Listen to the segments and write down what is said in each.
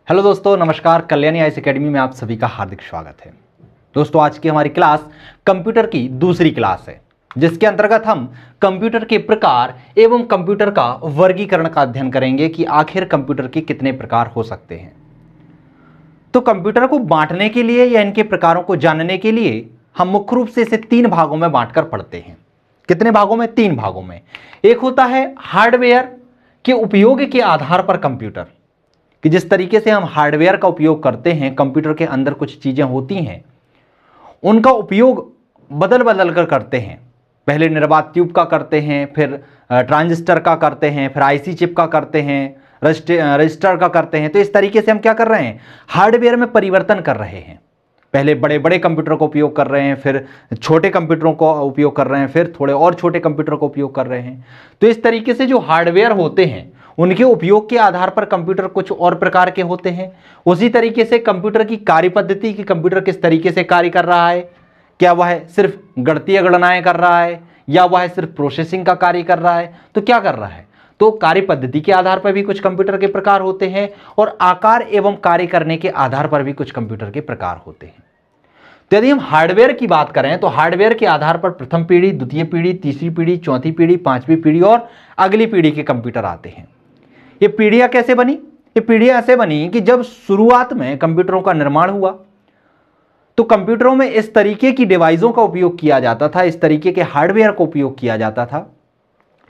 Hello दोस्तों, नमस्कार। Kalyani IAS academy में आप सभी का हार्दिक स्वागत है। दोस्तों, आज की हमारी क्लास कंप्यूटर की दूसरी क्लास है, जिसके अंतर्गत हम कंप्यूटर के प्रकार एवं कंप्यूटर का वर्गीकरण का अध्ययन करेंगे कि आखिर कंप्यूटर के कितने प्रकार हो सकते हैं। तो कंप्यूटर को बांटने के लिए या इनके प्रकारों को जानने के लिए हम मुख्य रूप से इसे तीन भागों में बांटकर पढ़ते हैं। कितने भागों में? तीन भागों में। एक होता है हार्डवेयर के उपयोग के आधार पर कंप्यूटर, कि जिस तरीके से हम हार्डवेयर का उपयोग करते हैं, कंप्यूटर के अंदर कुछ चीजें होती हैं, उनका उपयोग बदल बदल कर करते हैं। पहले निर्वात ट्यूब का करते हैं, फिर ट्रांजिस्टर का करते हैं, फिर आईसी चिप का करते हैं, रजिस्टर का करते हैं। तो इस तरीके से हम क्या कर रहे हैं? हार्डवेयर में परिवर्तन कर रहे हैं। पहले बड़े बड़े कंप्यूटर का उपयोग कर रहे हैं, फिर छोटे कंप्यूटरों का उपयोग कर रहे हैं, फिर थोड़े और छोटे कंप्यूटर का उपयोग कर रहे हैं। तो इस तरीके से जो हार्डवेयर होते हैं उनके उपयोग के आधार पर कंप्यूटर कुछ और प्रकार के होते हैं। उसी तरीके से कंप्यूटर की कार्य पद्धति, कि कंप्यूटर किस तरीके से कार्य कर रहा है, क्या वह सिर्फ गणितीय गणनाएं कर रहा है या वह सिर्फ प्रोसेसिंग का कार्य कर रहा है, तो क्या कर रहा है। तो कार्य पद्धति के आधार पर भी कुछ कंप्यूटर के प्रकार होते हैं और आकार एवं कार्य करने के आधार पर भी कुछ कंप्यूटर के प्रकार होते हैं। तो यदि हम हार्डवेयर की बात करें तो हार्डवेयर के आधार पर प्रथम पीढ़ी, द्वितीय पीढ़ी, तीसरी पीढ़ी, चौथी पीढ़ी, पांचवी पीढ़ी और अगली पीढ़ी के कंप्यूटर आते हैं। ये पीढ़ियां कैसे बनी? ये पीढ़ियां ऐसे बनी कि जब शुरुआत में कंप्यूटरों का निर्माण हुआ तो कंप्यूटरों में इस तरीके की डिवाइसों का उपयोग किया जाता था, इस तरीके के हार्डवेयर का उपयोग किया जाता था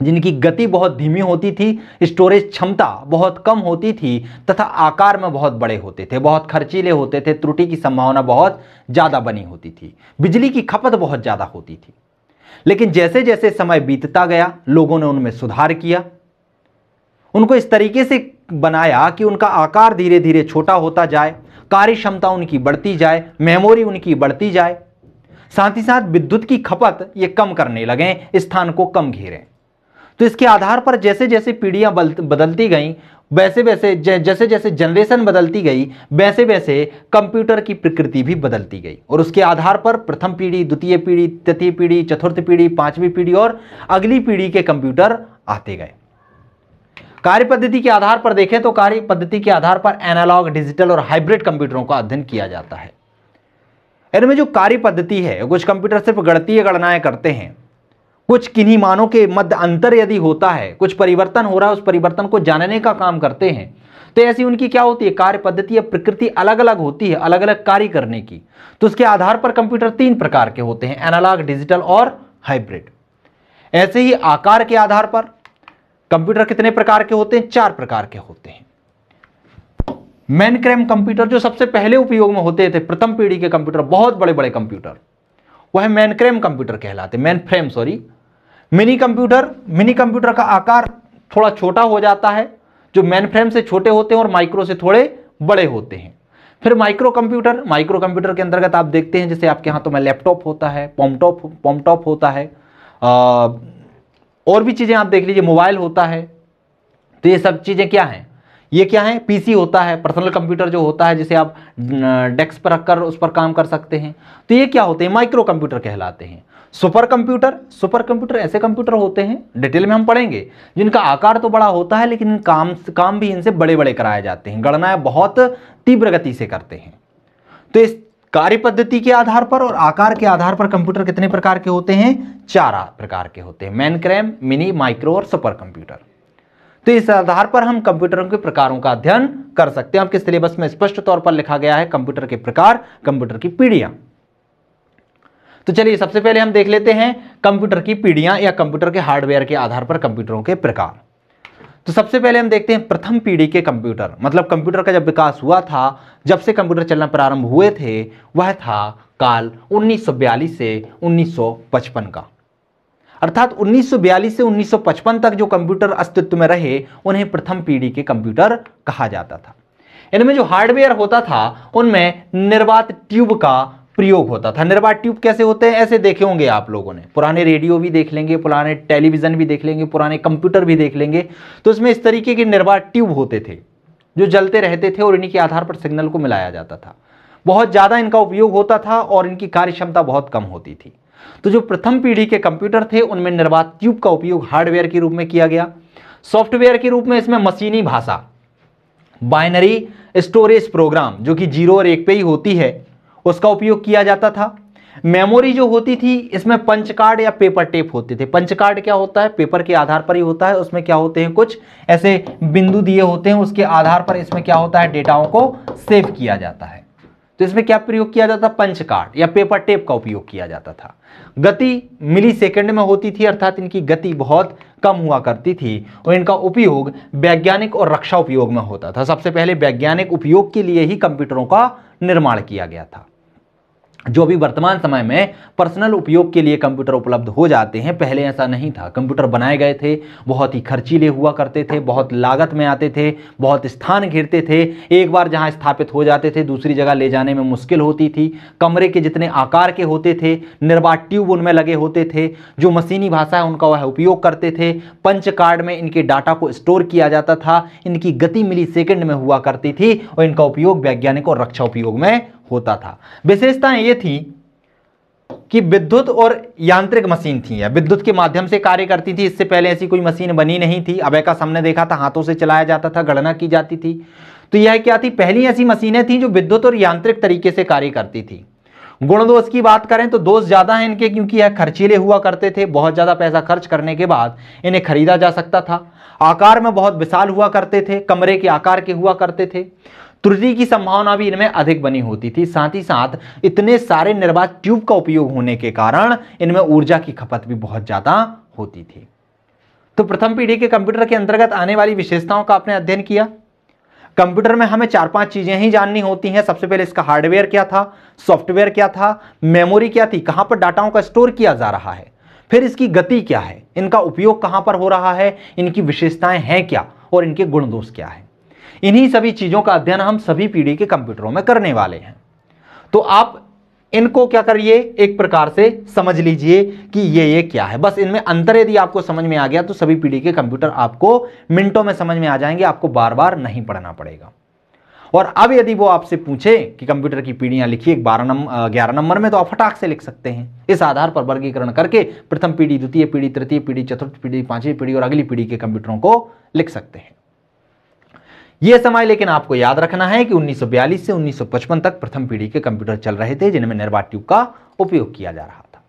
जिनकी गति बहुत धीमी होती थी, स्टोरेज क्षमता बहुत कम होती थी तथा आकार में बहुत बड़े होते थे, बहुत खर्चीले होते थे, त्रुटि की संभावना बहुत ज्यादा बनी होती थी, बिजली की खपत बहुत ज्यादा होती थी। लेकिन जैसे जैसे समय बीतता गया, लोगों ने उनमें सुधार किया, उनको इस तरीके से बनाया कि उनका आकार धीरे धीरे छोटा होता जाए, कार्य क्षमता उनकी बढ़ती जाए, मेमोरी उनकी बढ़ती जाए, साथ ही साथ विद्युत की खपत ये कम करने लगे, स्थान को कम घेरें। तो इसके आधार पर जैसे जैसे पीढ़ियां बदलती गईं, वैसे वैसे जैसे जैसे जनरेशन बदलती गई, वैसे वैसे कंप्यूटर की प्रकृति भी बदलती गई और उसके आधार पर प्रथम पीढ़ी, द्वितीय पीढ़ी, तृतीय पीढ़ी, चतुर्थ पीढ़ी, पांचवी पीढ़ी और अगली पीढ़ी के कंप्यूटर आते गए। कार्य पद्धति के आधार पर देखें तो कार्य पद्धति के आधार पर एनालॉग, डिजिटल और हाइब्रिड कंप्यूटरों का अध्ययन किया जाता है। इनमें जो कार्य पद्धति है, कुछ कंप्यूटर सिर्फ गणितीय गणनाएं करते हैं, कुछ किन्हीं मानों के मध्य अंतर यदि होता है, कुछ परिवर्तन हो रहा है, उस परिवर्तन को जानने का काम करते हैं। तो ऐसी उनकी क्या होती है? कार्य पद्धति या प्रकृति अलग अलग होती है, अलग अलग कार्य करने की। तो उसके आधार पर कंप्यूटर तीन प्रकार के होते हैं, एनालॉग, डिजिटल और हाइब्रिड। ऐसे ही आकार के आधार पर कंप्यूटर कितने प्रकार के होते हैं? चार प्रकार के होते हैं। मेनफ्रेम कंप्यूटर जो सबसे पहले उपयोग में होते थे, प्रथम पीढ़ी के कंप्यूटर, बहुत बड़े बड़े कंप्यूटर, वह मेनफ्रेम कंप्यूटर कहलाते, मेनफ्रेम सॉरी। मिनी कंप्यूटर का आकार थोड़ा छोटा हो जाता है, जो मेनफ्रेम से छोटे होते हैं और माइक्रो से थोड़े बड़े होते हैं। फिर माइक्रो कंप्यूटर के अंतर्गत आप देखते हैं, जैसे आपके हाथों में लैपटॉप होता है, पॉमटॉप होता है, और भी चीजें आप देख लीजिए, मोबाइल होता है। तो ये सब चीजें क्या हैं? ये क्या है? पीसी होता है, पर्सनल कंप्यूटर जो होता है, जिसे आप डेस्क पर रखकर उस पर काम कर सकते हैं। तो ये क्या होते हैं? माइक्रो कंप्यूटर कहलाते हैं। सुपर कंप्यूटर ऐसे कंप्यूटर होते हैं, डिटेल में हम पढ़ेंगे, जिनका आकार तो बड़ा होता है लेकिन काम भी इनसे बड़े बड़े कराए जाते हैं, गणनाएं बहुत तीव्र गति से करते हैं। तो इस कार्य पद्धति के आधार पर और आकार के आधार पर कंप्यूटर कितने प्रकार के होते हैं? चार प्रकार के होते हैं, मेनफ्रेम, मिनी, माइक्रो और सुपर कंप्यूटर। तो इस आधार पर हम कंप्यूटरों के प्रकारों का अध्ययन कर सकते हैं। आपके सिलेबस में स्पष्ट तौर पर लिखा गया है कंप्यूटर के प्रकार, कंप्यूटर की पीढ़ियां। तो चलिए सबसे पहले हम देख लेते हैं कंप्यूटर की पीढ़ियां या कंप्यूटर के हार्डवेयर के आधार पर कंप्यूटरों के प्रकार। तो सबसे पहले हम देखते हैं प्रथम पीढ़ी के कंप्यूटर, मतलब कंप्यूटर का जब विकास हुआ था, जब से कंप्यूटर चलना प्रारंभ हुए थे, वह था काल 1942 से 1955 का। अर्थात 1942 से 1955 तक जो कंप्यूटर अस्तित्व में रहे, उन्हें प्रथम पीढ़ी के कंप्यूटर कहा जाता था। इनमें जो हार्डवेयर होता था, उनमें निर्वात ट्यूब का प्रयोग होता था। निर्वात ट्यूब कैसे होते हैं? ऐसे देखे होंगे आप लोगों ने, पुराने रेडियो भी देख लेंगे, पुराने टेलीविजन भी देख लेंगे, पुराने कंप्यूटर भी देख लेंगे। तो इसमें इस तरीके के निर्वात ट्यूब होते थे जो जलते रहते थे और इन्हीं के आधार पर सिग्नल को मिलाया जाता था। बहुत ज्यादा इनका उपयोग होता था और इनकी कार्य क्षमता बहुत कम होती थी। तो जो प्रथम पीढ़ी के कंप्यूटर थे, उनमें निर्वात ट्यूब का उपयोग हार्डवेयर के रूप में किया गया। सॉफ्टवेयर के रूप में इसमें मशीनी भाषा, बाइनरी स्टोरेज प्रोग्राम जो कि 0 और 1 पे ही होती है, उसका उपयोग किया जाता था। मेमोरी जो होती थी इसमें पंच कार्ड या पेपर टेप होते थे। पंच कार्ड क्या होता है, पेपर के आधार पर ही होता है, उसमें क्या होते हैं, कुछ ऐसे बिंदु दिए होते हैं, उसके आधार पर इसमें क्या होता है, डेटाओं को सेव किया जाता है। तो इसमें क्या प्रयोग किया जाता, पंच कार्ड या पेपर टेप का उपयोग किया जाता था। गति मिली सेकेंड में होती थी, अर्थात इनकी गति बहुत कम हुआ करती थी और इनका उपयोग वैज्ञानिक और रक्षा उपयोग में होता था। सबसे पहले वैज्ञानिक उपयोग के लिए ही कंप्यूटरों का निर्माण किया गया था। जो भी वर्तमान समय में पर्सनल उपयोग के लिए कंप्यूटर उपलब्ध हो जाते हैं, पहले ऐसा नहीं था। कंप्यूटर बनाए गए थे, बहुत ही खर्चीले हुआ करते थे, बहुत लागत में आते थे, बहुत स्थान घेरते थे, एक बार जहां स्थापित हो जाते थे दूसरी जगह ले जाने में मुश्किल होती थी। कमरे के जितने आकार के होते थे, निर्वात ट्यूब उनमें लगे होते थे, जो मशीनी भाषा है उनका वह उपयोग करते थे। पंच कार्ड में इनके डाटा को स्टोर किया जाता था, इनकी गति मिली सेकेंड में हुआ करती थी और इनका उपयोग वैज्ञानिक और रक्षा उपयोग में होता था। विशेषताएं ये थी कि विद्युत और यांत्रिक मशीन थी, या विद्युत के माध्यम से कार्य करती थी। इससे पहले ऐसी कोई मशीन बनी नहीं थी। अबेकस हमने देखा था, हाथों से चलाया जाता था, गणना की जाती थी। तो यह क्या थी, पहली ऐसी मशीनें थी जो विद्युत और यांत्रिक तरीके से कार्य करती थी। गुण दोष की बात करें तो दोष ज्यादा है इनके, क्योंकि यह खर्चीले हुआ करते थे। बहुत ज्यादा पैसा खर्च करने के बाद इन्हें खरीदा जा सकता था। आकार में बहुत विशाल हुआ करते थे, कमरे के आकार के हुआ करते थे। त्रुटि की संभावना भी इनमें अधिक बनी होती थी। साथ ही साथ इतने सारे निर्वात ट्यूब का उपयोग होने के कारण इनमें ऊर्जा की खपत भी बहुत ज्यादा होती थी। तो प्रथम पीढ़ी के कंप्यूटर के अंतर्गत आने वाली विशेषताओं का आपने अध्ययन किया। कंप्यूटर में हमें 4-5 चीजें ही जाननी होती हैं। सबसे पहले इसका हार्डवेयर क्या था, सॉफ्टवेयर क्या था, मेमोरी क्या थी, कहां पर डाटाओं का स्टोर किया जा रहा है, फिर इसकी गति क्या है, इनका उपयोग कहां पर हो रहा है, इनकी विशेषताएं हैं क्या और इनके गुण दोष क्या है। इन्हीं सभी चीजों का अध्ययन हम सभी पीढ़ी के कंप्यूटरों में करने वाले हैं। तो आप इनको क्या करिए, एक प्रकार से समझ लीजिए कि ये क्या है। बस इनमें अंतर यदि आपको समझ में आ गया तो सभी पीढ़ी के कंप्यूटर आपको मिनटों में समझ में आ जाएंगे, आपको बार बार नहीं पढ़ना पड़ेगा। और अब यदि वो आपसे पूछे कि कंप्यूटर की पीढ़ियां लिखिए 11 नंबर में, तो आप फटाक से लिख सकते हैं। इस आधार पर वर्गीकरण करके प्रथम पीढ़ी, द्वितीय पीढ़ी, तृतीय पीढ़ी, चतुर्थ पीढ़ी, पांचवी पीढ़ी और अगली पीढ़ी के कंप्यूटरों को लिख सकते हैं। यह समय लेकिन आपको याद रखना है कि 1942 से 1955 तक प्रथम पीढ़ी के कंप्यूटर चल रहे थे, जिनमें निर्वात ट्यूब का उपयोग किया जा रहा था।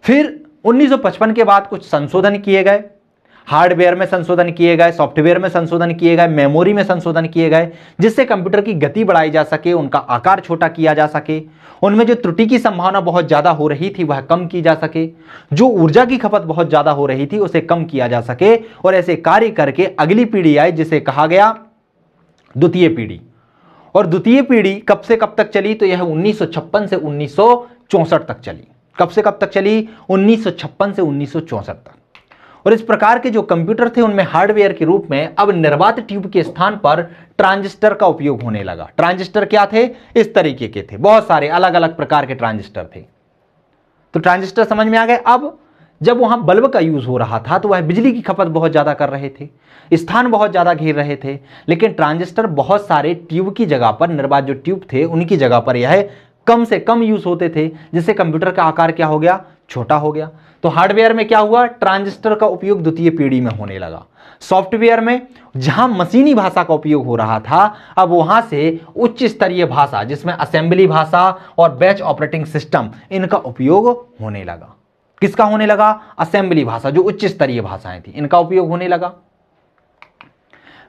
फिर 1955 के बाद कुछ संशोधन किए गए, हार्डवेयर में संशोधन किए गए, सॉफ्टवेयर में संशोधन किए गए, मेमोरी में संशोधन किए गए, जिससे कंप्यूटर की गति बढ़ाई जा सके, उनका आकार छोटा किया जा सके, उनमें जो त्रुटि की संभावना बहुत ज्यादा हो रही थी वह कम की जा सके, जो ऊर्जा की खपत बहुत ज्यादा हो रही थी उसे कम किया जा सके। और ऐसे कार्य करके अगली पीढ़ी आई जिसे कहा गया द्वितीय पीढ़ी। और द्वितीय पीढ़ी कब से कब तक चली, तो यह 1956 से 1964 तक चली। कब से कब तक चली, 1956 से 1964 तक। और इस प्रकार के जो कंप्यूटर थे उनमें हार्डवेयर के रूप में अब निर्वात ट्यूब के स्थान पर ट्रांजिस्टर का उपयोग होने लगा। ट्रांजिस्टर क्या थे, इस तरीके के थे, बहुत सारे अलग अलग प्रकार के ट्रांजिस्टर थे। तो ट्रांजिस्टर समझ में आ गए। अब जब वहां बल्ब का यूज हो रहा था तो वह बिजली की खपत बहुत ज्यादा कर रहे थे, स्थान बहुत ज्यादा घेर रहे थे, लेकिन ट्रांजिस्टर बहुत सारे ट्यूब की जगह पर, निर्वात जो ट्यूब थे उनकी जगह पर यह कम से कम यूज होते थे, जिससे कंप्यूटर का आकार क्या हो गया, छोटा हो गया। तो हार्डवेयर में क्या हुआ, ट्रांजिस्टर का उपयोग द्वितीय पीढ़ी में होने लगा। सॉफ्टवेयर में जहां मशीनी भाषा का उपयोग हो रहा था, अब वहां से उच्च स्तरीय भाषा जिसमें असेंबली भाषा और बैच ऑपरेटिंग सिस्टम, इनका उपयोग होने लगा। किसका होने लगा, असेंबली भाषा, जो उच्च स्तरीय भाषाएं थी, इनका उपयोग होने लगा।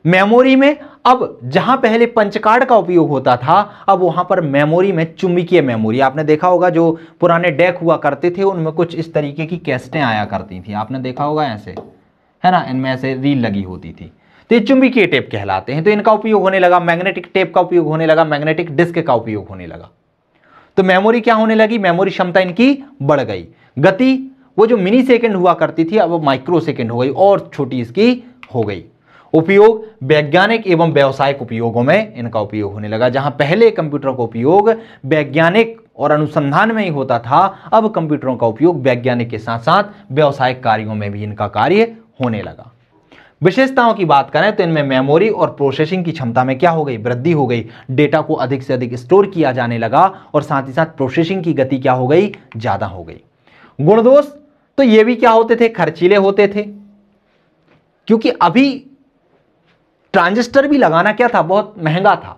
मेमोरी में अब जहां पहले पंचकार्ड का उपयोग होता था, अब वहां पर मेमोरी में चुंबकीय मेमोरी, आपने देखा होगा जो पुराने डेक हुआ करते थे उनमें कुछ इस तरीके की कैसेटें आया करती थी, आपने देखा होगा ऐसे, है ना, इनमें ऐसे रील लगी होती थी, तो ये चुंबकीय टेप कहलाते हैं। तो इनका उपयोग होने लगा, मैग्नेटिक टेप का उपयोग होने लगा, मैग्नेटिक डिस्क का उपयोग होने लगा। तो मेमोरी क्या होने लगी, मेमोरी क्षमता इनकी बढ़ गई। गति वो जो मिनी सेकेंड हुआ करती थी अब माइक्रो सेकेंड हो गई और छोटी इसकी हो गई। उपयोग वैज्ञानिक एवं व्यावसायिक उपयोगों में इनका उपयोग होने लगा। जहां पहले कंप्यूटर का उपयोग वैज्ञानिक और अनुसंधान में ही होता था, अब कंप्यूटरों का उपयोग वैज्ञानिक के साथ साथ व्यावसायिक कार्यों में भी इनका कार्य होने लगा। विशेषताओं की बात करें तो इनमें मेमोरी और प्रोसेसिंग की क्षमता में क्या हो गई, वृद्धि हो गई। डेटा को अधिक से अधिक स्टोर किया जाने लगा और साथ ही साथ प्रोसेसिंग की गति क्या हो गई, ज्यादा हो गई। गुण दोष तो ये भी क्या होते थे, खर्चीले होते थे, क्योंकि अभी ट्रांजिस्टर भी लगाना क्या था, बहुत महंगा था,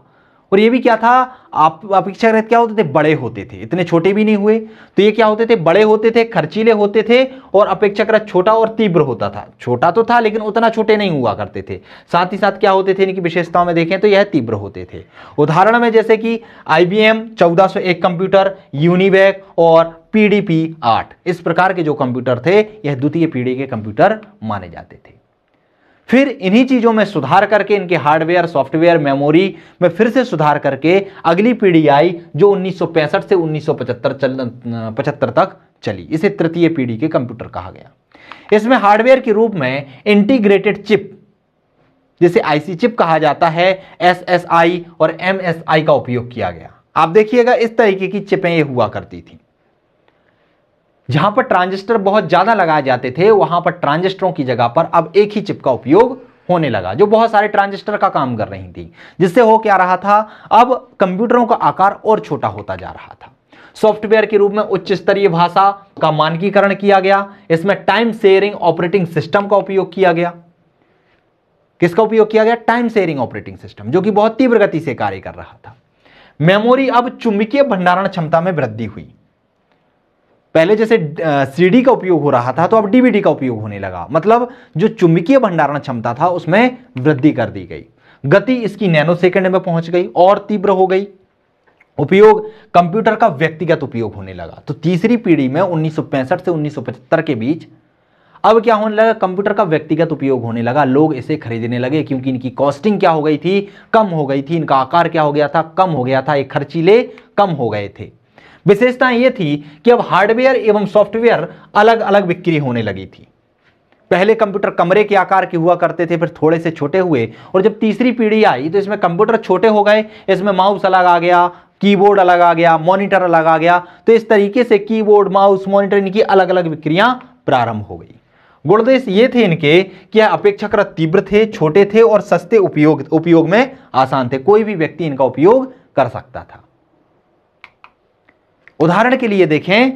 और ये भी क्या था, आप अपेक्षाकृत क्या होते थे, बड़े होते थे, इतने छोटे भी नहीं हुए। तो ये क्या होते थे, बड़े होते थे, खर्चीले होते थे, और अपेक्षाकृत छोटा और तीव्र होता था। छोटा तो था लेकिन उतना छोटे नहीं हुआ करते थे। साथ ही साथ क्या होते थे, इनकी विशेषताओं में देखें तो यह तीव्र होते थे। उदाहरण में जैसे कि IBM 1401 कंप्यूटर, यूनिवैक और PDP 8, इस प्रकार के जो कंप्यूटर थे यह द्वितीय पीढ़ी के कंप्यूटर माने जाते थे। फिर इन्हीं चीजों में सुधार करके, इनके हार्डवेयर, सॉफ्टवेयर, मेमोरी में फिर से सुधार करके अगली पीढ़ी आई जो 1965 से 1975 तक चली। इसे तृतीय पीढ़ी के कंप्यूटर कहा गया। इसमें हार्डवेयर के रूप में इंटीग्रेटेड चिप, जिसे IC चिप कहा जाता है, SSI और MSI का उपयोग किया गया। आप देखिएगा इस तरीके की चिपें ये हुआ करती थी। जहां पर ट्रांजिस्टर बहुत ज्यादा लगाए जाते थे वहां पर ट्रांजिस्टरों की जगह पर अब एक ही चिप का उपयोग होने लगा, जो बहुत सारे ट्रांजिस्टर का काम कर रही थी। जिससे हो क्या रहा था, अब कंप्यूटरों का आकार और छोटा होता जा रहा था। सॉफ्टवेयर के रूप में उच्च स्तरीय भाषा का मानकीकरण किया गया। इसमें टाइम शेयरिंग ऑपरेटिंग सिस्टम का उपयोग किया गया। किसका उपयोग किया गया, टाइम शेयरिंग ऑपरेटिंग सिस्टम, जो कि बहुत तीव्र गति से कार्य कर रहा था। मेमोरी, अब चुंबकीय भंडारण क्षमता में वृद्धि हुई। पहले जैसे CD का उपयोग हो रहा था तो अब DVD का उपयोग होने लगा, मतलब जो चुंबकीय भंडारण क्षमता था उसमें वृद्धि कर दी गई। गति इसकी नैनो सेकंड में पहुंच गई और तीव्र हो गई। उपयोग, कंप्यूटर का व्यक्तिगत उपयोग होने लगा। तो तीसरी पीढ़ी में 1965 से 1975 के बीच अब क्या होने लगा, कंप्यूटर का व्यक्तिगत उपयोग होने लगा। लोग इसे खरीदने लगे क्योंकि इनकी कॉस्टिंग क्या हो गई थी, कम हो गई थी। इनका आकार क्या हो गया था, कम हो गया था। ये खर्चीले कम हो गए थे। विशेषताएं ये थी कि अब हार्डवेयर एवं सॉफ्टवेयर अलग अलग बिक्री होने लगी थी। पहले कंप्यूटर कमरे के आकार के हुआ करते थे, फिर थोड़े से छोटे हुए, और जब तीसरी पीढ़ी आई तो इसमें कंप्यूटर छोटे हो गए। इसमें माउस अलग आ गया, कीबोर्ड अलग आ गया, मॉनिटर अलग आ गया। तो इस तरीके से कीबोर्ड, माउस, मॉनिटर, इनकी अलग अलग बिक्रियां प्रारंभ हो गई। गुणदोष ये थे इनके कि यह अपेक्षाकृत तीव्र थे, छोटे थे और सस्ते उपयोग में आसान थे। कोई भी व्यक्ति इनका उपयोग कर सकता था। उदाहरण के लिए देखें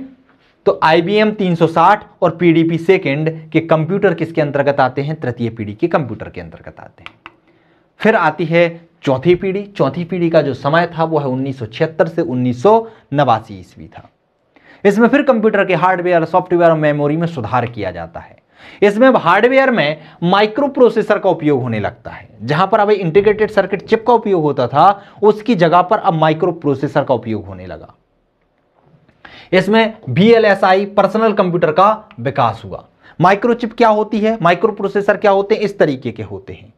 तो IBM 360 और PDP सेकंड के कंप्यूटर किसके अंतर्गत आते हैं, तृतीय पीढ़ी के कंप्यूटर के अंतर्गत आते हैं। फिर आती है चौथी पीढ़ी। चौथी पीढ़ी का जो समय था वो है 1976 से 1989 ईस्वी था। इसमें फिर कंप्यूटर के हार्डवेयर, सॉफ्टवेयर और मेमोरी में सुधार किया जाता है। इसमें अब हार्डवेयर में माइक्रो प्रोसेसर का उपयोग होने लगता है। जहां पर अब इंटीग्रेटेड सर्किट चिप का उपयोग होता था उसकी जगह पर अब माइक्रो प्रोसेसर का उपयोग होने लगा। इसमें VLSI पर्सनल कंप्यूटर का विकास हुआ। माइक्रोचिप क्या होती है, माइक्रो प्रोसेसर क्या होते हैं, इस तरीके के होते हैं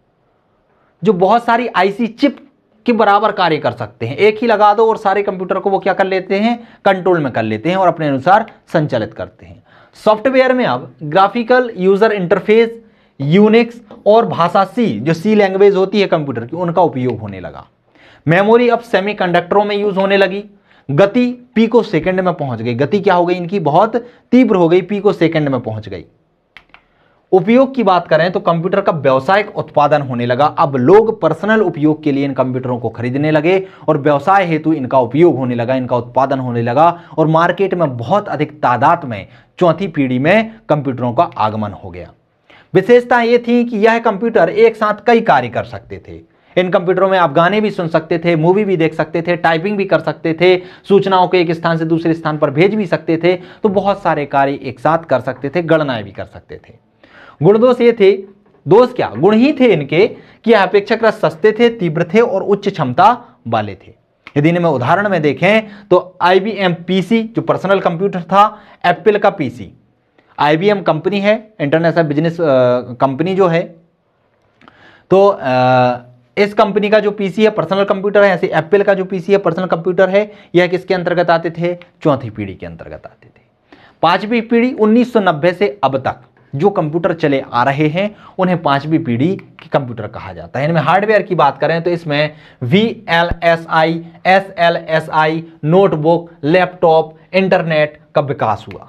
जो बहुत सारी IC चिप के बराबर कार्य कर सकते हैं। एक ही लगा दो और सारे कंप्यूटर को वो क्या कर लेते हैं, कंट्रोल में कर लेते हैं और अपने अनुसार संचालित करते हैं। सॉफ्टवेयर में अब ग्राफिकल यूजर इंटरफेस, यूनिक्स और भाषा C, जो C लैंग्वेज होती है कंप्यूटर की, उनका उपयोग होने लगा। मेमोरी अब सेमीकंडक्टरों में यूज होने लगी। गति पिको सेकंड में पहुंच गई। गति क्या हो गई इनकी, बहुत तीव्र हो गई, पिको सेकंड में पहुंच गई। उपयोग की बात करें तो कंप्यूटर का व्यावसायिक उत्पादन होने लगा। अब लोग पर्सनल उपयोग के लिए इन कंप्यूटरों को खरीदने लगे और व्यवसाय हेतु इनका उपयोग होने लगा, इनका उत्पादन होने लगा और मार्केट में बहुत अधिक तादाद में चौथी पीढ़ी में कंप्यूटरों का आगमन हो गया। विशेषता यह थी कि यह कंप्यूटर एक साथ कई कार्य कर सकते थे। इन कंप्यूटरों में आप गाने भी सुन सकते थे, मूवी भी देख सकते थे, टाइपिंग भी कर सकते थे, सूचनाओं को एक स्थान से दूसरे स्थान पर भेज भी सकते थे। तो बहुत सारे कार्य एक साथ कर सकते थे, गणनाएं भी कर सकते थे। गुण दोष ये थे, दोष क्या, गुण ही थे इनके कि अपेक्षाकृत सस्ते थे, तीव्र थे और उच्च क्षमता वाले थे। यदि इनमें उदाहरण में देखें तो IBM PC जो पर्सनल कंप्यूटर था, एप्पल का PC, IBM कंपनी है, इंटरनेशनल बिजनेस कंपनी जो है, तो इस कंपनी का जो PC है पर्सनल कंप्यूटर है, ऐसे एप्पल का जो PC है पर्सनल कंप्यूटर है, यह किसके अंतर्गत आते थे, चौथी पीढ़ी के अंतर्गत आते थे। पांचवी पीढ़ी 1990 से अब तक जो कंप्यूटर चले आ रहे हैं उन्हें पांचवी पीढ़ी के कंप्यूटर कहा जाता है। इनमें हार्डवेयर की बात करें तो इसमें VLSI, SLSI, notebook, laptop, internet का विकास हुआ।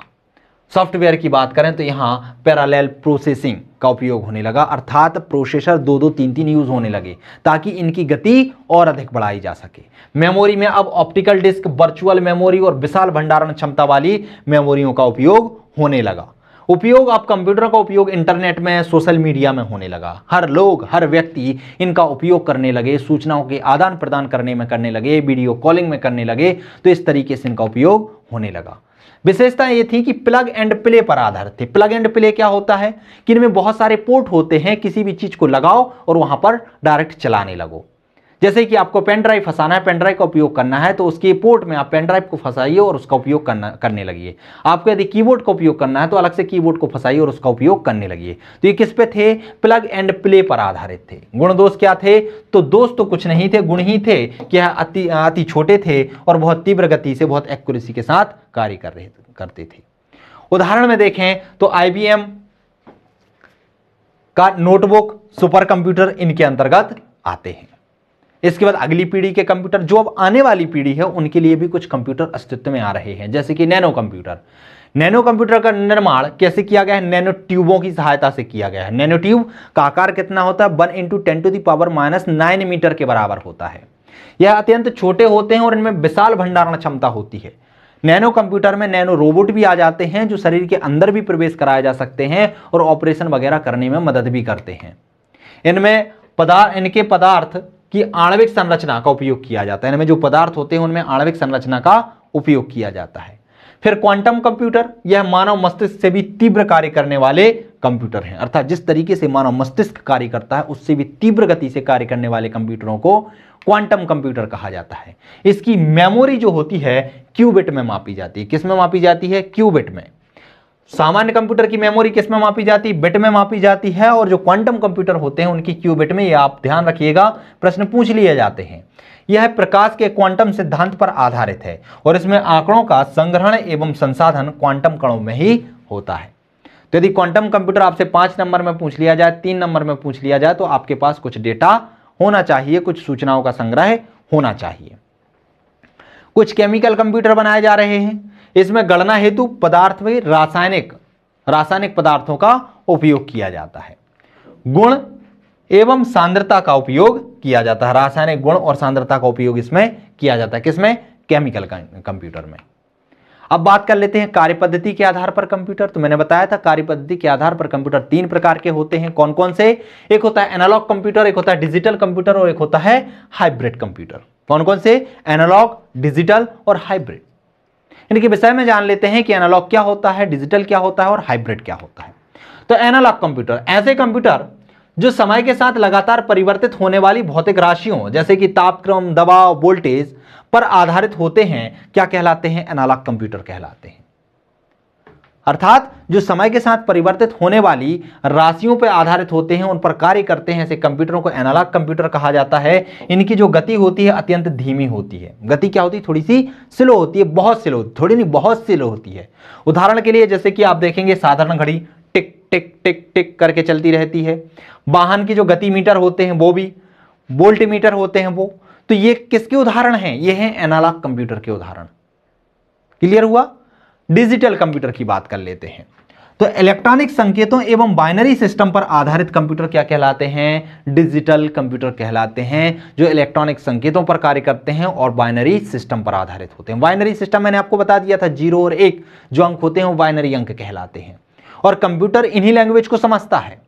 सॉफ्टवेयर की बात करें तो यहां पैरेलल प्रोसेसिंग का उपयोग होने लगा, अर्थात प्रोसेसर 2-2, 3-3 यूज होने लगे ताकि इनकी गति और अधिक बढ़ाई जा सके। मेमोरी में अब ऑप्टिकल डिस्क, वर्चुअल मेमोरी और विशाल भंडारण क्षमता वाली मेमोरियों का उपयोग होने लगा। उपयोग अब कंप्यूटर का उपयोग इंटरनेट में, सोशल मीडिया में होने लगा। हर लोग, हर व्यक्ति इनका उपयोग करने लगे, सूचनाओं के आदान प्रदान करने में करने लगे, वीडियो कॉलिंग में करने लगे, तो इस तरीके से इनका उपयोग होने लगा। विशेषता ये थी कि प्लग एंड प्ले पर आधारित थे। प्लग एंड प्ले क्या होता है कि इनमें बहुत सारे पोर्ट होते हैं, किसी भी चीज को लगाओ और वहां पर डायरेक्ट चलाने लगो। जैसे कि आपको पेन ड्राइव फंसाना है, पेन ड्राइव का उपयोग करना है, तो उसके पोर्ट में आप पेन ड्राइव को फंसाइए और उसका उपयोग करने लगिए। आपको यदि कीबोर्ड का उपयोग करना है तो अलग से कीबोर्ड को फंसाइए और उसका उपयोग करने लगिए। तो ये किस पे थे? प्लग एंड प्ले पर आधारित थे। गुण दोष क्या थे? तो दोष तो कुछ नहीं थे, गुण ही थे कि यह अति छोटे थे और बहुत तीव्र गति से, बहुत एक्यूरेसी के साथ कार्य करते थे। उदाहरण में देखें तो IBM का नोटबुक, सुपर कंप्यूटर इनके अंतर्गत आते हैं। इसके बाद अगली पीढ़ी के कंप्यूटर, जो अब आने वाली पीढ़ी है, उनके लिए भी कुछ कंप्यूटर अस्तित्व में आ रहे हैं, जैसे कि नैनो कंप्यूटर। नैनो कंप्यूटर का निर्माण कैसे किया गया है? नैनो ट्यूबों की सहायता से किया गया है। नैनो ट्यूब का आकार कितना होता है? 1 × 10⁻⁹ मीटर के बराबर होता है। यह अत्यंत छोटे होते हैं और इनमें विशाल भंडारण क्षमता होती है। नैनो कंप्यूटर में नैनो रोबोट भी आ जाते हैं, जो शरीर के अंदर भी प्रवेश कराए जा सकते हैं और ऑपरेशन वगैरह करने में मदद भी करते हैं। इनके पदार्थ की आणविक संरचना का उपयोग किया जाता है। इनमें जो पदार्थ होते हैं उनमें आणविक संरचना का उपयोग किया जाता है। फिर क्वांटम कंप्यूटर, यह मानव मस्तिष्क से भी तीव्र कार्य करने वाले कंप्यूटर हैं। अर्थात जिस तरीके से मानव मस्तिष्क कार्य करता है उससे भी तीव्र गति से कार्य करने वाले कंप्यूटरों को क्वांटम कंप्यूटर कहा जाता है। इसकी मेमोरी जो होती है क्यूबिट में मापी जाती है। किस में मापी जाती है? क्यूबिट में। सामान्य कंप्यूटर की मेमोरी किस में मापी जाती है? बिट में मापी जाती है। और जो क्वांटम कंप्यूटर होते हैं उनकी क्यूबिट में, ये आप ध्यान रखिएगा, प्रश्न पूछ लिए जाते हैं। यह प्रकाश के क्वांटम सिद्धांत पर आधारित है और इसमें आंकड़ों का संग्रहण एवं संसाधन क्वांटम कणों में ही होता है। तो यदि क्वांटम कंप्यूटर आपसे 5 नंबर में पूछ लिया जाए, 3 नंबर में पूछ लिया जाए, तो आपके पास कुछ डेटा होना चाहिए, कुछ सूचनाओं का संग्रह होना चाहिए। कुछ केमिकल कंप्यूटर बनाए जा रहे हैं। इसमें गणना हेतु पदार्थ में रासायनिक पदार्थों का उपयोग किया जाता है। गुण एवं सांद्रता का उपयोग किया जाता है। रासायनिक गुण और सांद्रता का उपयोग इसमें किया जाता है। किसमें? केमिकल कंप्यूटर में। अब बात कर लेते हैं कार्यपद्धति के आधार पर कंप्यूटर। तो मैंने बताया था कार्यपद्धति के आधार पर कंप्यूटर 3 प्रकार के होते हैं। कौन कौन से? एक होता है एनालॉग कंप्यूटर, एक होता है डिजिटल कंप्यूटर और एक होता है हाइब्रिड कंप्यूटर। कौन कौन से? एनालॉग, डिजिटल और हाइब्रिड। इनके विषय में जान लेते हैं कि एनालॉग क्या होता है, डिजिटल क्या होता है और हाइब्रिड क्या होता है। तो एनालॉग कंप्यूटर ऐसे कंप्यूटर जो समय के साथ लगातार परिवर्तित होने वाली भौतिक राशियों जैसे कि तापक्रम, दबाव, वोल्टेज पर आधारित होते हैं, क्या कहलाते हैं? एनालॉग कंप्यूटर कहलाते हैं। अर्थात जो समय के साथ परिवर्तित होने वाली राशियों पर आधारित होते हैं, उन पर कार्य करते हैं, ऐसे कंप्यूटरों को एनालॉग कंप्यूटर कहा जाता है। इनकी जो गति होती है अत्यंत धीमी होती है। गति क्या होती है? थोड़ी सी स्लो होती है, बहुत स्लो, थोड़ी नहीं बहुत स्लो होती है। उदाहरण के लिए जैसे कि आप देखेंगे साधारण घड़ी टिक टिक टिक टिक करके चलती रहती है। वाहन की जो गति मीटर होते हैं वो भी वोल्ट मीटर होते हैं वो। तो ये किसके उदाहरण हैं? ये हैं एनालॉग कंप्यूटर के उदाहरण। क्लियर हुआ? डिजिटल कंप्यूटर की बात कर लेते हैं। तो इलेक्ट्रॉनिक संकेतों एवं बाइनरी सिस्टम पर आधारित कंप्यूटर क्या कहलाते हैं? डिजिटल कंप्यूटर कहलाते हैं, जो इलेक्ट्रॉनिक संकेतों पर कार्य करते हैं और बाइनरी सिस्टम पर आधारित होते हैं। बाइनरी सिस्टम मैंने आपको बता दिया था, 0 और 1 जो अंक होते हैं वो बाइनरी अंक कहलाते हैं। और कंप्यूटर इन्हीं लैंग्वेज को समझता है।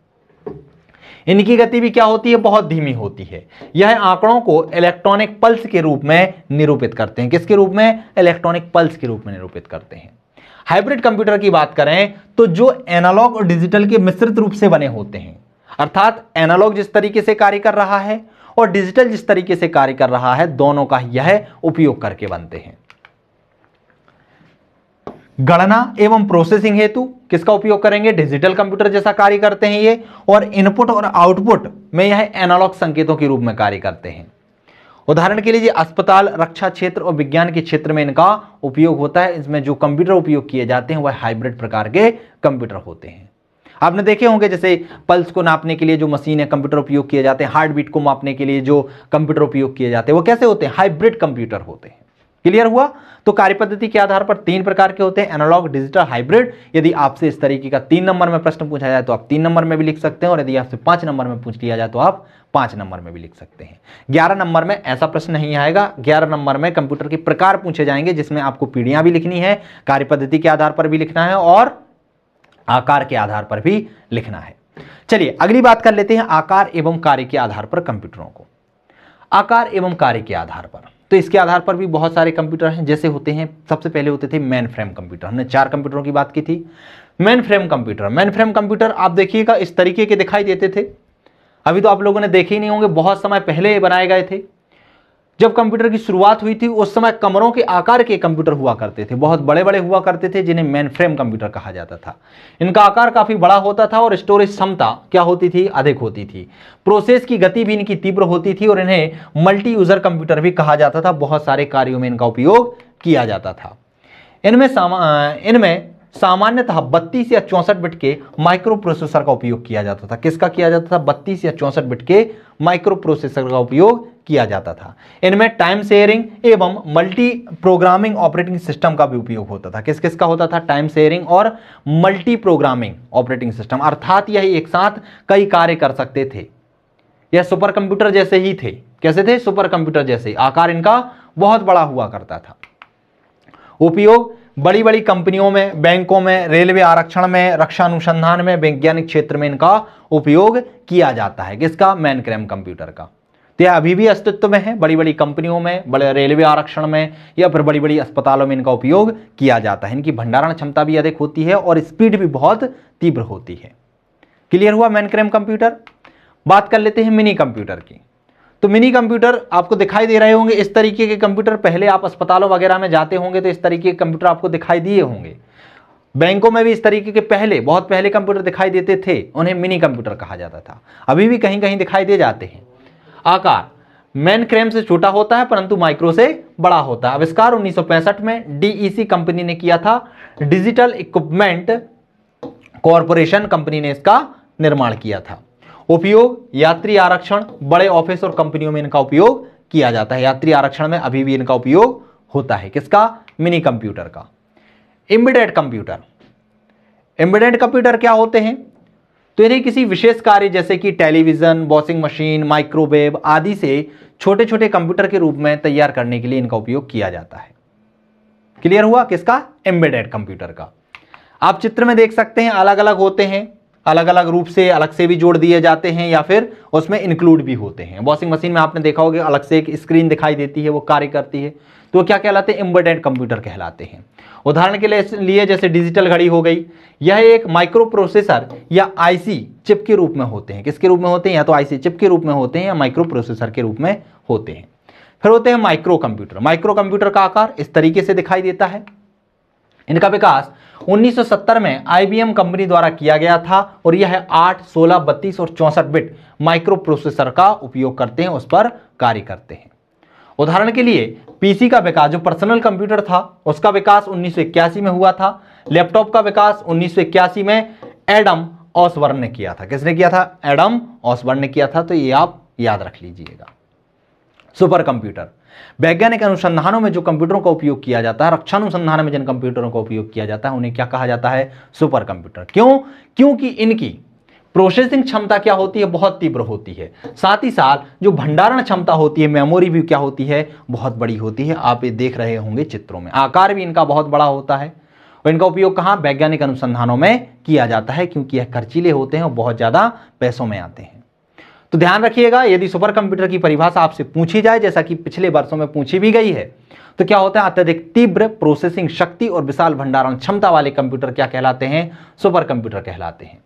इनकी गति भी क्या होती है? बहुत धीमी होती है। यह आंकड़ों को इलेक्ट्रॉनिक पल्स के रूप में निरूपित करते हैं। किसके रूप में? इलेक्ट्रॉनिक पल्स के रूप में निरूपित करते हैं। हाइब्रिड कंप्यूटर की बात करें तो जो एनालॉग और डिजिटल के मिश्रित रूप से बने होते हैं, अर्थात एनालॉग जिस तरीके से कार्य कर रहा है और डिजिटल जिस तरीके से कार्य कर रहा है, दोनों का यह उपयोग करके बनते हैं। गणना एवं प्रोसेसिंग हेतु किसका उपयोग करेंगे? डिजिटल कंप्यूटर जैसा कार्य करते हैं ये, और इनपुट और आउटपुट में यह एनालॉग संकेतों के रूप में कार्य करते हैं। उदाहरण के लिए अस्पताल, रक्षा क्षेत्र और विज्ञान के क्षेत्र में इनका उपयोग होता है। इसमें जो कंप्यूटर उपयोग किए जाते हैं वह हाइब्रिड प्रकार के कंप्यूटर होते हैं। आपने देखे होंगे जैसे पल्स को नापने के लिए जो मशीन है कंप्यूटर उपयोग किए जाते हैं, हार्ट बीट को मापने के लिए जो कंप्यूटर उपयोग किए जाते हैं वो कैसे होते हैं? हाइब्रिड कंप्यूटर होते हैं। क्लियर हुआ? तो कार्यपद्धति के आधार पर 3 प्रकार के होते हैं, एनालॉग, डिजिटल, हाइब्रिड। यदि आपसे इस तरीके का 3 नंबर में प्रश्न पूछा जाए तो आप 3 नंबर में भी लिख सकते हैं, और यदि आपसे 5 नंबर में पूछ लिया जाए तो आप 5 नंबर में भी लिख सकते हैं। 11 नंबर में ऐसा प्रश्न नहीं आएगा। 11 नंबर में कंप्यूटर के प्रकार पूछे जाएंगे, जिसमें आपको पीढ़ियां भी लिखनी है, कार्यपद्धति के आधार पर भी लिखना है और आकार के आधार पर भी लिखना है। चलिए अगली बात कर लेते हैं आकार एवं कार्य के आधार पर कंप्यूटरों को। आकार एवं कार्य के आधार पर, तो इसके आधार पर भी बहुत सारे कंप्यूटर हैं। जैसे होते हैं, सबसे पहले होते थे मेन फ्रेम कंप्यूटर। हमने 4 कंप्यूटरों की बात की थी। मेन फ्रेम कंप्यूटर आप देखिएगा इस तरीके के दिखाई देते थे। अभी तो आप लोगों ने देखे ही नहीं होंगे, बहुत समय पहले बनाए गए थे। जब कंप्यूटर की शुरुआत हुई थी उस समय कमरों के आकार के कंप्यूटर हुआ करते थे, बहुत बड़े बड़े हुआ करते थे, जिन्हें मेन फ्रेम कंप्यूटर कहा जाता था। इनका आकार काफी बड़ा होता था और स्टोरेज क्षमता क्या होती थी, अधिक होती थी। प्रोसेस की गति भी इनकी तीव्र होती थी और इन्हें मल्टी यूजर कंप्यूटर भी कहा जाता था। बहुत सारे कार्यों में इनका उपयोग किया जाता था। इनमें सामान्यतः 32 या 64 बिट के माइक्रो प्रोसेसर का उपयोग किया जाता था। किसका किया जाता था? 32 या 64 बिट के माइक्रो प्रोसेसर का उपयोग किया जाता था। इनमें टाइम शेयरिंग एवं मल्टी प्रोग्रामिंग ऑपरेटिंग सिस्टम का भी उपयोग होता था। किस किस का होता था? टाइम शेयरिंग और मल्टी प्रोग्रामिंग ऑपरेटिंग सिस्टम, अर्थात यह एक साथ कई कार्य कर सकते थे। यह सुपर कंप्यूटर जैसे ही थे। कैसे थे? सुपर कंप्यूटर जैसे। आकार इनका बहुत बड़ा हुआ करता था। उपयोग बड़ी बड़ी कंपनियों में, बैंकों में, रेलवे आरक्षण में, रक्षा अनुसंधान में, वैज्ञानिक क्षेत्र में इनका उपयोग किया जाता है। किसका? मेन फ्रेम कंप्यूटर का। तो यह अभी भी अस्तित्व में है। बड़ी बड़ी कंपनियों में, बड़े रेलवे आरक्षण में या फिर बड़ी बड़ी अस्पतालों में इनका उपयोग किया जाता है। इनकी भंडारण क्षमता भी अधिक होती है और स्पीड भी बहुत तीव्र होती है। क्लियर हुआ मेन फ्रेम कंप्यूटर। बात कर लेते हैं मिनी कंप्यूटर की। तो मिनी कंप्यूटर आपको दिखाई दे रहे होंगे इस तरीके के कंप्यूटर। पहले आप अस्पतालों वगैरह में जाते होंगे तो इस तरीके के कंप्यूटर आपको दिखाई दिए होंगे। बैंकों में भी इस तरीके के बहुत पहले कंप्यूटर दिखाई देते थे, उन्हें मिनी कंप्यूटर कहा जाता था। अभी भी कहीं कहीं दिखाई दे जाते हैं। आकार मेन फ्रेम से छोटा होता है परंतु माइक्रो से बड़ा होता है। आविष्कार 1965 में डीईसी कंपनी ने किया था। डिजिटल इक्विपमेंट कॉरपोरेशन कंपनी ने इसका निर्माण किया था। उपयोग यात्री आरक्षण, बड़े ऑफिस और कंपनियों में इनका उपयोग किया जाता है। यात्री आरक्षण में अभी भी इनका उपयोग होता है। किसका? मिनी कंप्यूटर का। एम्बेडेड कंप्यूटर क्या होते हैं? तो इन्हें किसी विशेष कार्य जैसे कि टेलीविजन, वॉशिंग मशीन, माइक्रोवेव आदि से छोटे छोटे कंप्यूटर के रूप में तैयार करने के लिए इनका उपयोग किया जाता है। क्लियर हुआ? किसका? एम्बेडेड कंप्यूटर का। आप चित्र में देख सकते हैं, अलग अलग होते हैं, अलग अलग रूप से, अलग से भी जोड़ दिए जाते हैं या फिर उसमें इंक्लूड भी होते हैं। वॉशिंग मशीन में आपने देखा होगा अलग से एक स्क्रीन दिखाई देती है, वो कार्य करती है, तो वो क्या कहलाते हैं? एम्बेडेड कंप्यूटर कहलाते हैं। उदाहरण के लिए जैसे डिजिटल घड़ी हो गई, यह एक माइक्रो प्रोसेसर या आईसी चिप के रूप में होते हैं। किसके रूप में होते हैं? या तो आईसी चिप के रूप में होते हैं या माइक्रो प्रोसेसर के रूप में होते हैं। फिर होते हैं माइक्रो कंप्यूटर का आकार इस तरीके से दिखाई देता है। इनका विकास 1970 में IBM कंपनी द्वारा किया गया था और यह 8, 16, 32 और 64 बिट माइक्रो प्रोसेसर का उपयोग करते हैं, उस पर कार्य करते हैं। उदाहरण के लिए पीसी का विकास, जो पर्सनल कंप्यूटर था, उसका विकास 1981 में हुआ था। लैपटॉप का विकास 1981 में एडम ऑसबर्न ने किया था। किसने किया था? एडम ऑसबर्न ने किया था। तो ये आप याद रख लीजिएगा। सुपर कंप्यूटर वैज्ञानिक अनुसंधानों में जो कंप्यूटरों का उपयोग किया जाता है, रक्षा अनुसंधान में जिन कंप्यूटरों का उपयोग किया जाता है, उन्हें क्या कहा जाता है? Super computer. क्यों? क्योंकि इनकी प्रोसेसिंग क्षमता क्या होती है? बहुत तीव्र होती है। साथ ही साथ जो भंडारण क्षमता होती है, मेमोरी भी क्या होती है? बहुत बड़ी होती है। आप ये देख रहे होंगे चित्रों में। आकार भी इनका बहुत बड़ा होता है और इनका उपयोग कहाँ? वैज्ञानिक अनुसंधानों में किया जाता है, क्योंकि यह खर्चीले होते हैं और बहुत ज्यादा पैसों में आते हैं। तो ध्यान रखिएगा, यदि सुपर कंप्यूटर की परिभाषा आपसे पूछी जाए, जैसा कि पिछले वर्षों में पूछी भी गई है, तो क्या होता है? अत्यधिक तीव्र प्रोसेसिंग शक्ति और विशाल भंडारण क्षमता वाले कंप्यूटर क्या कहलाते हैं? सुपर कंप्यूटर कहलाते हैं।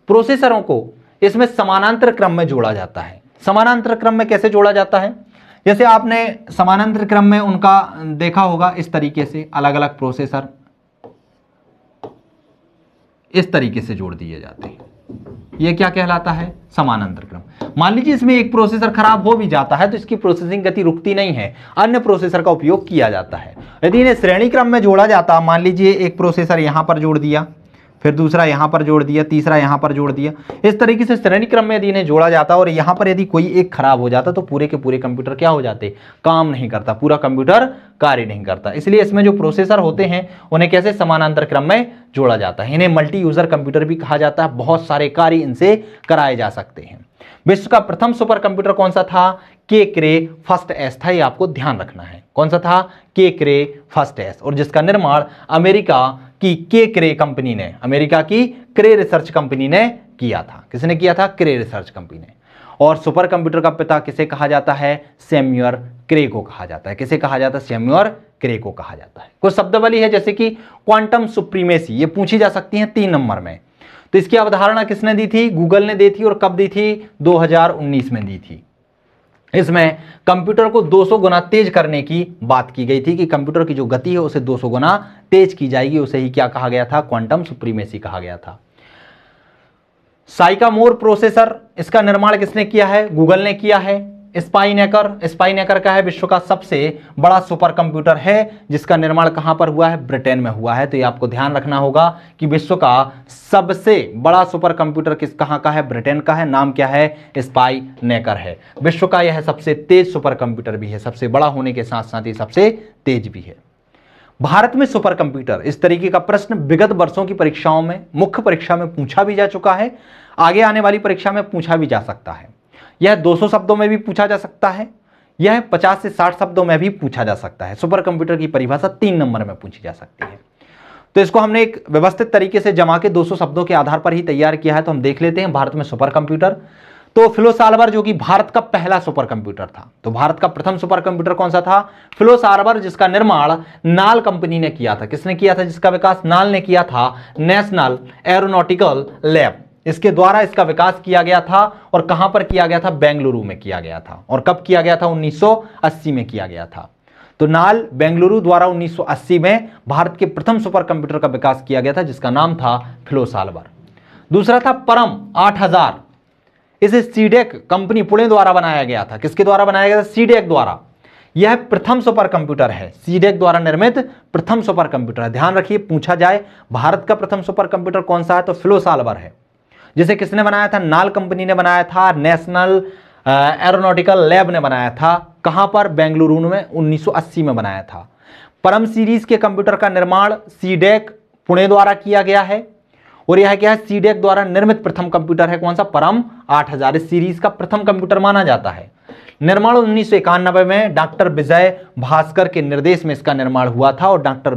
प्रोसेसरों को इसमें समानांतर क्रम में जोड़ा जाता है। समानांतर क्रम में कैसे जोड़ा जाता है? जैसे आपने समानांतर क्रम में उनका देखा होगा, इस तरीके से अलग अलग प्रोसेसर इस तरीके से जोड़ दिए जाते हैं। ये क्या कहलाता है? समानांतर क्रम। मान लीजिए इसमें एक प्रोसेसर खराब हो भी जाता है तो इसकी प्रोसेसिंग गति रुकती नहीं है, अन्य प्रोसेसर का उपयोग किया जाता है। यदि इन्हें श्रेणी क्रम में जोड़ा जाता, मान लीजिए एक प्रोसेसर यहां पर जोड़ दिया, फिर दूसरा यहां पर जोड़ दिया, तीसरा यहां पर जोड़ दिया, इस तरीके से श्रेणी क्रम में यदि इन्हें जोड़ा जाता और यहां पर यदि कोई एक खराब हो जाता तो पूरे के पूरे कंप्यूटर क्या हो जाते? काम नहीं करता, पूरा कंप्यूटर कार्य नहीं करता। इसलिए इसमें जो प्रोसेसर होते हैं उन्हें कैसे? समानांतर क्रम में जोड़ा जाता है। इन्हें मल्टी यूजर कंप्यूटर भी कहा जाता है। बहुत सारे कार्य इनसे कराए जा सकते हैं। विश्व का प्रथम सुपर कंप्यूटर कौन सा था? के क्रे फर्स्ट एस था। ये आपको ध्यान रखना है। कौन सा था? के क्रे फर्स्ट एस, और जिसका निर्माण अमेरिका कि के क्रे कंपनी ने, अमेरिका की क्रे रिसर्च कंपनी ने किया था। किसने किया था? क्रे रिसर्च कंपनी ने। और सुपर कंप्यूटर का पिता किसे कहा जाता है? सैमुअल क्रे को कहा जाता है। किसे कहा जाता है? सैमुअल क्रे को कहा जाता है। कुछ शब्दावली है जैसे कि क्वांटम सुप्रीमेसी, ये पूछी जा सकती है 3 नंबर में। तो इसकी अवधारणा किसने दी थी? गूगल ने दी थी। और कब दी थी? 2019 में दी थी। इसमें कंप्यूटर को 200 गुना तेज करने की बात की गई थी कि कंप्यूटर की जो गति है उसे 200 गुना तेज की जाएगी। उसे ही क्या कहा गया था? क्वांटम सुप्रीमेसी कहा गया था। साइकामोर प्रोसेसर, इसका निर्माण किसने किया है? गूगल ने किया है। स्पाइनेकर का है विश्व का सबसे बड़ा सुपर कंप्यूटर है, जिसका निर्माण कहां पर हुआ है? ब्रिटेन में हुआ है। तो ये आपको ध्यान रखना होगा कि विश्व का सबसे बड़ा सुपर कंप्यूटर कहां का है? ब्रिटेन का है। नाम क्या है? स्पाइनेकर है। विश्व का यह सबसे तेज सुपर कंप्यूटर भी है। सबसे बड़ा होने के साथ साथ ही सबसे तेज भी है। भारत में सुपर कंप्यूटर, इस तरीके का प्रश्न विगत वर्षों की परीक्षाओं में, मुख्य परीक्षा में पूछा भी जा चुका है, आगे आने वाली परीक्षा में पूछा भी जा सकता है। यह 200 शब्दों में भी पूछा जा सकता है, यह 50 से 60 शब्दों में भी पूछा जा सकता है। सुपर कंप्यूटर की परिभाषा 3 नंबर में पूछी जा सकती है। तो इसको हमने एक व्यवस्थित तरीके से जमा के 200 शब्दों के आधार पर ही तैयार किया है। तो हम देख लेते हैं भारत में सुपर कंप्यूटर। तो फिलोसाल्वर जो कि भारत का पहला सुपर कंप्यूटर था, तो भारत का प्रथम सुपर कंप्यूटर कौन सा था? फिलोसाल्वर, जिसका निर्माण नाल कंपनी ने किया था। किसने किया था? जिसका विकास नाल ने किया था, नेशनल एरोनॉटिकल लैब। इसके द्वारा इसका विकास किया गया था। और कहां पर किया गया था? बेंगलुरु में किया गया था। और कब किया गया था? 1980 में किया गया था। तो नाल बेंगलुरु द्वारा 1980 में भारत के प्रथम सुपर कंप्यूटर का विकास किया गया था, जिसका नाम था फिलोसाल्वर। दूसरा था परम 8000। इसे सीडेक कंपनी पुणे द्वारा बनाया गया था। किसके द्वारा बनाया गया था? सीडेक द्वारा। यह प्रथम सुपर कंप्यूटर है, सीडेक द्वारा निर्मित प्रथम सुपर कंप्यूटर है। ध्यान रखिए, पूछा जाए भारत का प्रथम सुपर कंप्यूटर कौन सा है, तो फिलोसाल्वर है। जिसे किसने बनाया था? नाल कंपनी ने बनाया था। नेशनल एरोनॉटिकल लैब ने बनाया था। कहां पर? बेंगलुरु में 1980 में बनाया था। परम सीरीज के कंप्यूटर का निर्माण सीडेक पुणे द्वारा किया गया है। और यह क्या है? सीडेक द्वारा निर्मित प्रथम कंप्यूटर है। कौन सा? परम 8000 इस सीरीज का प्रथम कंप्यूटर माना जाता है। निर्माण 1991 में डॉक्टर विजय भास्कर के निर्देश में इसका निर्माण हुआ था। और डॉक्टर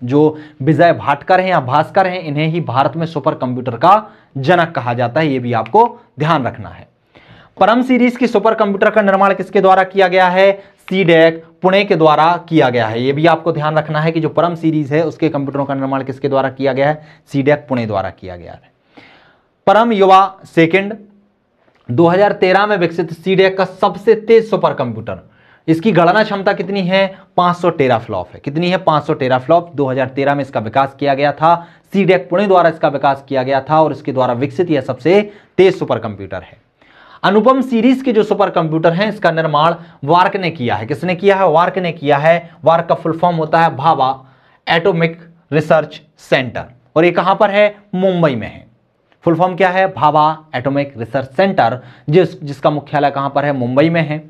जो विजय भाटकर हैं या भास्कर हैं, इन्हें ही भारत में सुपर कंप्यूटर का जनक कहा जाता है। यह भी आपको ध्यान रखना है। परम सीरीज की सुपर कंप्यूटर का निर्माण किसके द्वारा किया गया है? सीडेक पुणे के द्वारा किया गया है। यह भी आपको ध्यान रखना है कि जो परम सीरीज है उसके कंप्यूटरों का निर्माण किसके द्वारा किया गया है? सीडेक पुणे द्वारा किया गया है। परम युवा सेकंड 2013 में विकसित सीडेक का सबसे तेज सुपर कंप्यूटर। इसकी गणना क्षमता कितनी है? 500 टेराफ्लॉप है। कितनी है? 500 टेराफ्लॉप। 2013 में इसका विकास किया गया था। सीडेक पुणे द्वारा इसका विकास किया गया था और इसके द्वारा विकसित यह सबसे तेज सुपर कंप्यूटर है। अनुपम सीरीज के जो सुपर कंप्यूटर हैं, इसका निर्माण वार्क ने किया है। किसने किया है? वार्क ने किया है। वार्क का फुल फॉर्म होता है भाभा एटॉमिक रिसर्च सेंटर। और ये कहां पर है? मुंबई में है। फुल फॉर्म क्या है? भाभा एटॉमिक रिसर्च सेंटर, जिसका मुख्यालय कहां पर है? मुंबई में है।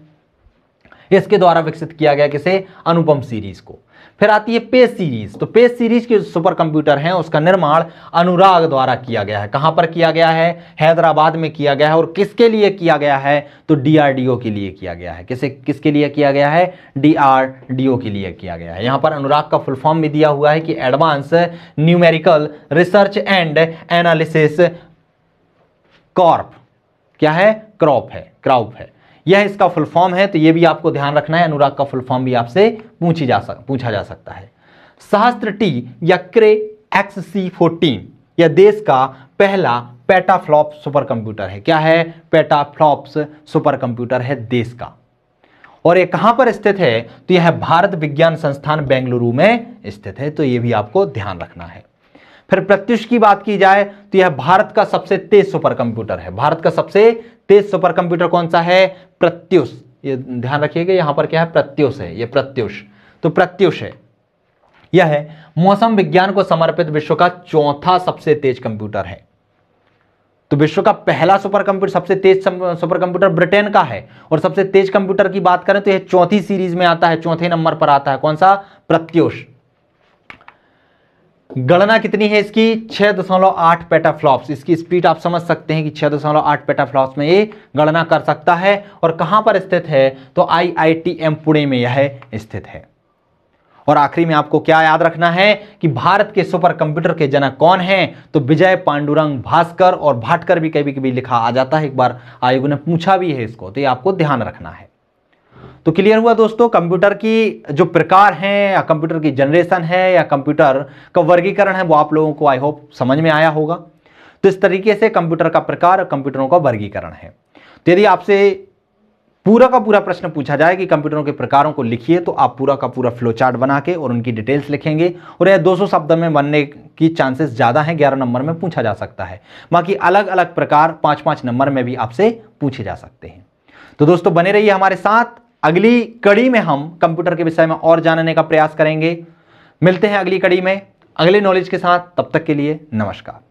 इसके द्वारा विकसित किया गया किसे? अनुपम सीरीज को। फिर आती है पेज सीरीज। तो पेज सीरीज के सुपर कंप्यूटर हैं, उसका निर्माण अनुराग द्वारा किया गया है। कहां पर किया गया है? हैदराबाद में किया गया है। और किसके लिए किया गया है? तो डीआरडीओ के लिए किया गया है। किसके लिए किया गया है? डीआरडीओ के लिए किया गया है। यहां पर अनुराग का फुल फॉर्म भी दिया हुआ है कि advance numerical research and analysis Corp. क्या है? क्रॉप है। यह इसका फुल फॉर्म है। तो यह भी आपको ध्यान रखना है। अनुराग का फुल फॉर्म भी आपसे पूछा जा सकता है। सहस्त्र टी या क्रे XC14 यह देश का पहला पेटाफ्लॉप सुपर कंप्यूटर है। क्या है? पेटाफ्लॉप्स सुपर कंप्यूटर है देश का। और यह कहां पर स्थित है? तो यह भारत विज्ञान संस्थान बेंगलुरु में स्थित है। तो यह भी आपको ध्यान रखना है। फिर प्रत्युष की बात की जाए तो यह भारत का सबसे तेज सुपर कंप्यूटर है। भारत का सबसे तेज सुपर कंप्यूटर कौन सा है? प्रत्युष। ये ध्यान रखिएगा, यहां पर क्या है? प्रत्युष है। ये प्रत्युष, तो प्रत्युष है। यह है मौसम विज्ञान को समर्पित विश्व का चौथा सबसे तेज कंप्यूटर है। तो विश्व का पहला सुपर कंप्यूटर, सबसे तेज सुपर कंप्यूटर ब्रिटेन का है। और सबसे तेज कंप्यूटर की बात करें तो यह चौथी सीरीज में आता है, चौथे नंबर पर आता है। कौन सा? प्रत्युष। गणना कितनी है इसकी? 6.8 पेटाफ्लॉप्स। इसकी स्पीड आप समझ सकते हैं कि 6.8 पेटाफ्लॉप्स में ये गणना कर सकता है। और कहां पर स्थित है? तो IITM पुणे में यह स्थित है। और आखिरी में आपको क्या याद रखना है कि भारत के सुपर कंप्यूटर के जनक कौन हैं? तो विजय पांडुरंग भास्कर, और भाटकर भी कभी कभी लिखा आ जाता है, एक बार आयोग ने पूछा भी है इसको, तो ये आपको ध्यान रखना है। तो क्लियर हुआ दोस्तों, कंप्यूटर की जो प्रकार हैं या कंप्यूटर की जनरेशन है या कंप्यूटर का वर्गीकरण है वो आप लोगों को आई होप समझ में आया होगा। तो इस तरीके से कंप्यूटर का प्रकार और कंप्यूटरों का वर्गीकरण है। तो यदि आपसे पूरा का पूरा प्रश्न पूछा जाए कि कंप्यूटरों के प्रकारों को लिखिए, तो आप पूरा का पूरा फ्लो चार्ट बना के और उनकी डिटेल्स लिखेंगे, और यह 200 शब्द में बनने की चांसेस ज्यादा हैं, 11 नंबर में पूछा जा सकता है। बाकी अलग अलग प्रकार 5-5 नंबर में भी आपसे पूछे जा सकते हैं। तो दोस्तों बने रहिए हमारे साथ, अगली कड़ी में हम कंप्यूटर के विषय में और जानने का प्रयास करेंगे। मिलते हैं अगली कड़ी में अगले नॉलेज के साथ, तब तक के लिए नमस्कार।